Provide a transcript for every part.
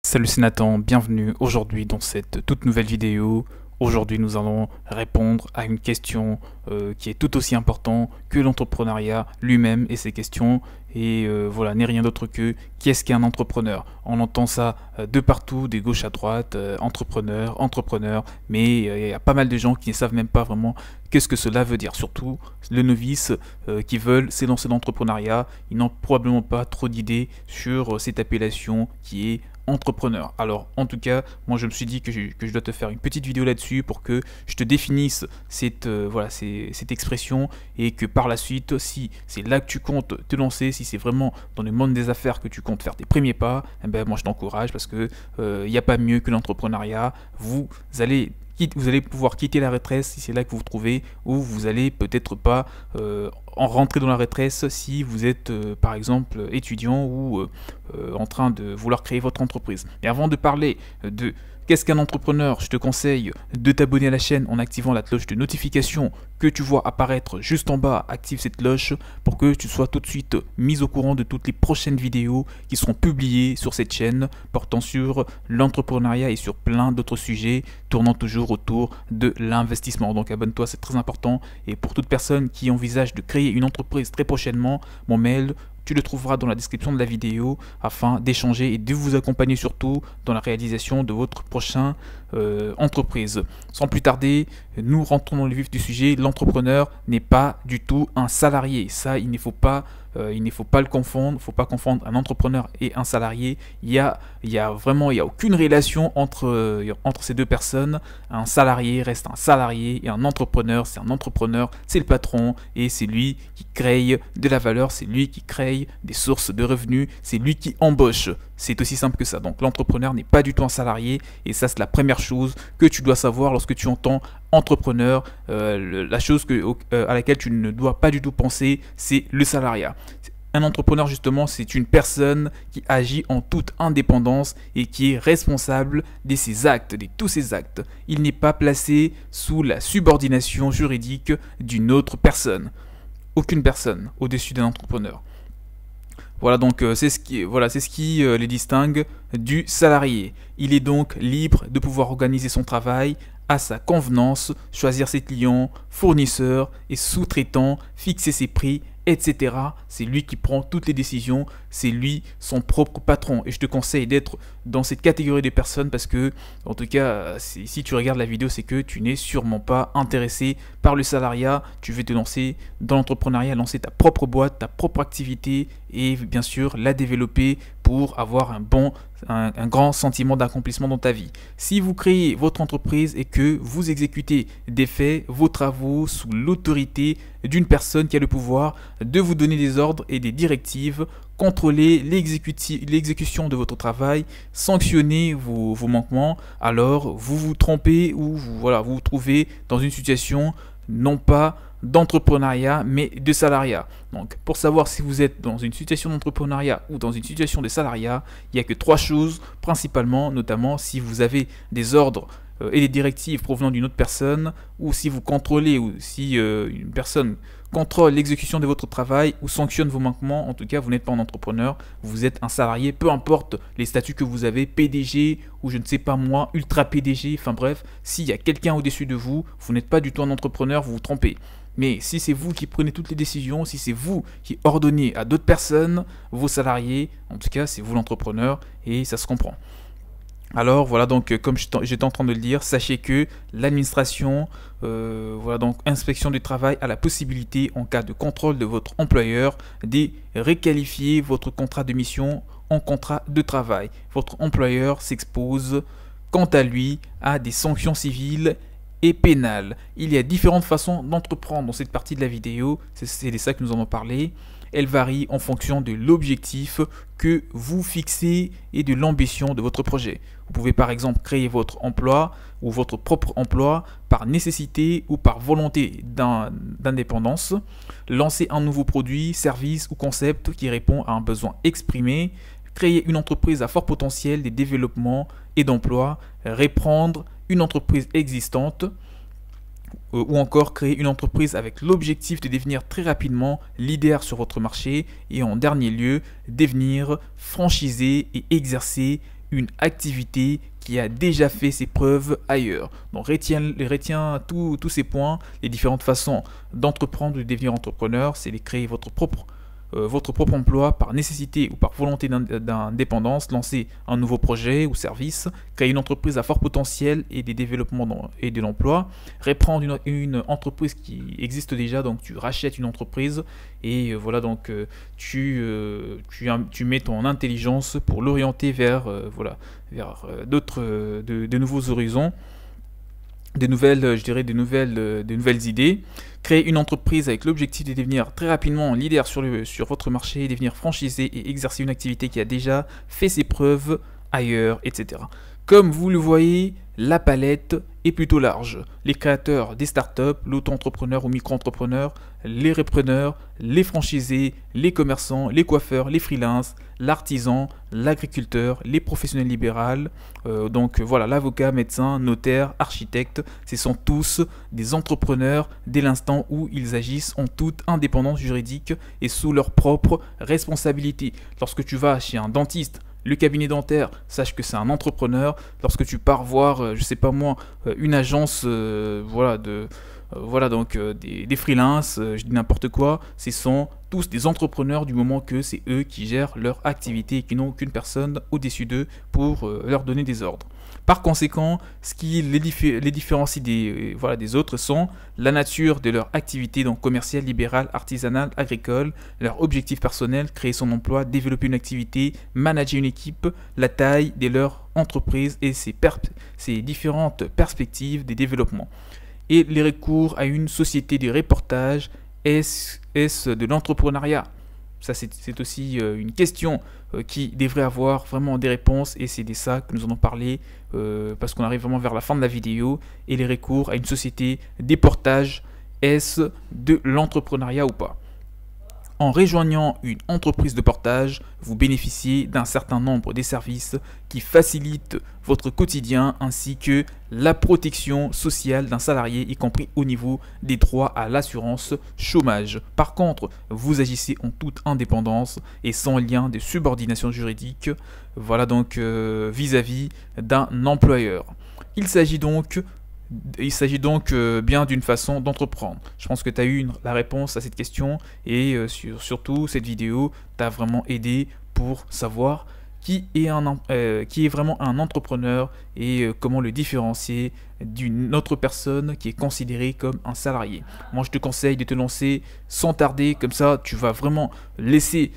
Salut, c'est Nathan, bienvenue aujourd'hui dans cette toute nouvelle vidéo. Aujourd'hui nous allons répondre à une question qui est tout aussi importante que l'entrepreneuriat lui-même et ses questions. Et voilà, n'est rien d'autre que qu'est-ce qu'un entrepreneur? On entend ça de partout, de gauche à droite, entrepreneur, mais il y a pas mal de gens qui ne savent même pas vraiment qu'est-ce que cela veut dire. Surtout les novices qui veulent s'élancer dans l'entrepreneuriat, ils n'ont probablement pas trop d'idées sur cette appellation qui est entrepreneur. Alors en tout cas, moi je me suis dit que je dois te faire une petite vidéo là-dessus pour que je te définisse cette expression et que par la suite, si c'est là que tu comptes te lancer, si c'est vraiment dans le monde des affaires que tu comptes faire tes premiers pas, eh ben, moi je t'encourage parce que il n'y a pas mieux que l'entrepreneuriat. Vous allez pouvoir quitter la retraite si c'est là que vous vous trouvez, ou vous allez peut-être pas en rentrer dans la retraite si vous êtes par exemple étudiant ou en train de vouloir créer votre entreprise. Mais avant de parler de qu'est-ce qu'un entrepreneur, je te conseille de t'abonner à la chaîne en activant la cloche de notification que tu vois apparaître juste en bas. Active cette cloche pour que tu sois tout de suite mis au courant de toutes les prochaines vidéos qui seront publiées sur cette chaîne portant sur l'entrepreneuriat et sur plein d'autres sujets tournant toujours autour de l'investissement. Donc abonne-toi, c'est très important. Et pour toute personne qui envisage de créer une entreprise très prochainement, mon mail, tu le trouveras dans la description de la vidéo afin d'échanger et de vous accompagner surtout dans la réalisation de votre prochain entreprise. Sans plus tarder, nous rentrons dans le vif du sujet. L'entrepreneur n'est pas du tout un salarié. Ça, il ne faut pas le confondre. Il ne faut pas confondre un entrepreneur et un salarié. Il y a aucune relation entre ces deux personnes. Un salarié reste un salarié et un entrepreneur, c'est un entrepreneur, c'est le patron et c'est lui qui crée de la valeur, c'est lui qui crée des sources de revenus, c'est lui qui embauche. C'est aussi simple que ça. Donc l'entrepreneur n'est pas du tout un salarié et ça c'est la première chose que tu dois savoir lorsque tu entends entrepreneur. La chose à laquelle tu ne dois pas du tout penser, c'est le salariat. Un entrepreneur justement, c'est une personne qui agit en toute indépendance et qui est responsable de ses actes, de tous ses actes. Il n'est pas placé sous la subordination juridique d'une autre personne. Aucune personne au-dessus d'un entrepreneur. Voilà, donc c'est ce qui les distingue du salarié. Il est donc libre de pouvoir organiser son travail à sa convenance, choisir ses clients, fournisseurs et sous-traitants, fixer ses prix, etc. C'est lui qui prend toutes les décisions, c'est lui son propre patron. Et je te conseille d'être dans cette catégorie de personnes parce que, en tout cas, si tu regardes la vidéo, c'est que tu n'es sûrement pas intéressé par le salariat. Tu veux te lancer dans l'entrepreneuriat, lancer ta propre boîte, ta propre activité et bien sûr la développer pour avoir un grand sentiment d'accomplissement dans ta vie. Si vous créez votre entreprise et que vous exécutez des faits, vos travaux sous l'autorité d'une personne qui a le pouvoir de vous donner des ordres et des directives, contrôler l'exécution de votre travail, sanctionner vos manquements, alors vous vous trompez ou vous vous trouvez dans une situation non pas d'entrepreneuriat mais de salariat. Donc pour savoir si vous êtes dans une situation d'entrepreneuriat ou dans une situation de salariat, il n'y a que trois choses principalement, notamment si vous avez des ordres et des directives provenant d'une autre personne, ou si vous contrôlez, ou si une personne contrôle l'exécution de votre travail ou sanctionne vos manquements. En tout cas, vous n'êtes pas un entrepreneur, vous êtes un salarié, peu importe les statuts que vous avez, PDG ou je ne sais pas moi, ultra PDG, enfin bref, s'il y a quelqu'un au-dessus de vous, vous n'êtes pas du tout un entrepreneur, vous vous trompez. Mais si c'est vous qui prenez toutes les décisions, si c'est vous qui ordonnez à d'autres personnes, vos salariés, en tout cas c'est vous l'entrepreneur et ça se comprend. Alors voilà, donc comme j'étais en train de le dire, sachez que l'administration, donc inspection du travail, a la possibilité en cas de contrôle de votre employeur de requalifier votre contrat de mission en contrat de travail. Votre employeur s'expose quant à lui à des sanctions civiles et pénales. Il y a différentes façons d'entreprendre dans cette partie de la vidéo, c'est de ça que nous allons parler. Elle varie en fonction de l'objectif que vous fixez et de l'ambition de votre projet. Vous pouvez par exemple créer votre emploi ou votre propre emploi par nécessité ou par volonté d'indépendance, lancer un nouveau produit, service ou concept qui répond à un besoin exprimé, créer une entreprise à fort potentiel de développement et d'emploi, reprendre une entreprise existante, ou encore créer une entreprise avec l'objectif de devenir très rapidement leader sur votre marché et en dernier lieu devenir franchisé et exercer une activité qui a déjà fait ses preuves ailleurs. Donc retiens tous ces points, les différentes façons d'entreprendre ou de devenir entrepreneur, c'est de créer votre propre emploi par nécessité ou par volonté d'indépendance, lancer un nouveau projet ou service, créer une entreprise à fort potentiel et des développements et de l'emploi, reprendre une entreprise qui existe déjà, donc tu rachètes une entreprise et voilà, donc tu mets ton intelligence pour l'orienter vers de nouveaux horizons, des nouvelles idées. Créer une entreprise avec l'objectif de devenir très rapidement leader sur votre marché, devenir franchisé et exercer une activité qui a déjà fait ses preuves ailleurs, etc. Comme vous le voyez, la palette est plutôt large. Les créateurs des startups, l'auto-entrepreneur ou micro-entrepreneur, les repreneurs, les franchisés, les commerçants, les coiffeurs, les freelances, l'artisan, l'agriculteur, les professionnels libéraux, donc voilà, l'avocat, médecin, notaire, architecte, ce sont tous des entrepreneurs dès l'instant où ils agissent en toute indépendance juridique et sous leur propre responsabilité. Lorsque tu vas chez un dentiste, le cabinet dentaire, sache que c'est un entrepreneur. Lorsque tu pars voir, je sais pas moi, une agence, des freelances, je dis n'importe quoi, ce sont tous des entrepreneurs du moment que c'est eux qui gèrent leur activité et qui n'ont aucune personne au-dessus d'eux pour leur donner des ordres. Par conséquent, ce qui les différencie des autres sont la nature de leur activité, donc commerciale, libérale, artisanale, agricole, leur objectif personnel, créer son emploi, développer une activité, manager une équipe, la taille de leur entreprise et ses différentes perspectives de développement. Et les recours à une société de reportage, est-ce de l'entrepreneuriat? Ça, c'est aussi une question qui devrait avoir vraiment des réponses et c'est de ça que nous allons parler parce qu'on arrive vraiment vers la fin de la vidéo. Et les recours à une société de portage, est-ce de l'entrepreneuriat ou pas? En rejoignant une entreprise de portage, vous bénéficiez d'un certain nombre de services qui facilitent votre quotidien ainsi que la protection sociale d'un salarié, y compris au niveau des droits à l'assurance chômage. Par contre, vous agissez en toute indépendance et sans lien de subordination juridique, voilà donc vis-à-vis d'un employeur. Il s'agit donc bien d'une façon d'entreprendre. Je pense que tu as eu la réponse à cette question et surtout cette vidéo t'a vraiment aidé pour savoir qui est vraiment un entrepreneur et comment le différencier d'une autre personne qui est considérée comme un salarié. Moi je te conseille de te lancer sans tarder, comme ça tu vas vraiment tu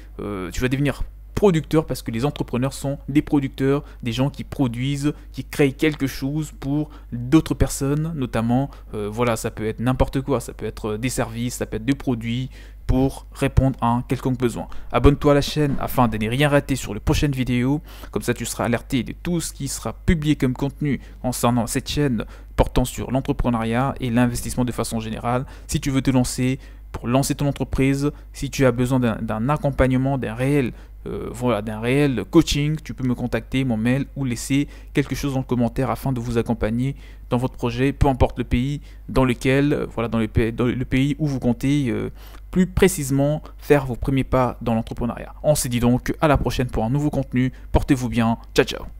vas devenir producteurs parce que les entrepreneurs sont des producteurs, des gens qui produisent, qui créent quelque chose pour d'autres personnes, notamment, ça peut être n'importe quoi, ça peut être des services, ça peut être des produits pour répondre à un quelconque besoin. Abonne-toi à la chaîne afin de ne rien rater sur les prochaines vidéos, comme ça tu seras alerté de tout ce qui sera publié comme contenu concernant cette chaîne portant sur l'entrepreneuriat et l'investissement de façon générale. Si tu veux te lancer, pour lancer ton entreprise, si tu as besoin d'un accompagnement, d'un réel coaching, tu peux me contacter, mon mail ou laisser quelque chose dans le commentaire afin de vous accompagner dans votre projet, peu importe le pays dans lequel, dans le pays où vous comptez plus précisément faire vos premiers pas dans l'entrepreneuriat. On se dit donc à la prochaine pour un nouveau contenu. Portez-vous bien. Ciao ciao.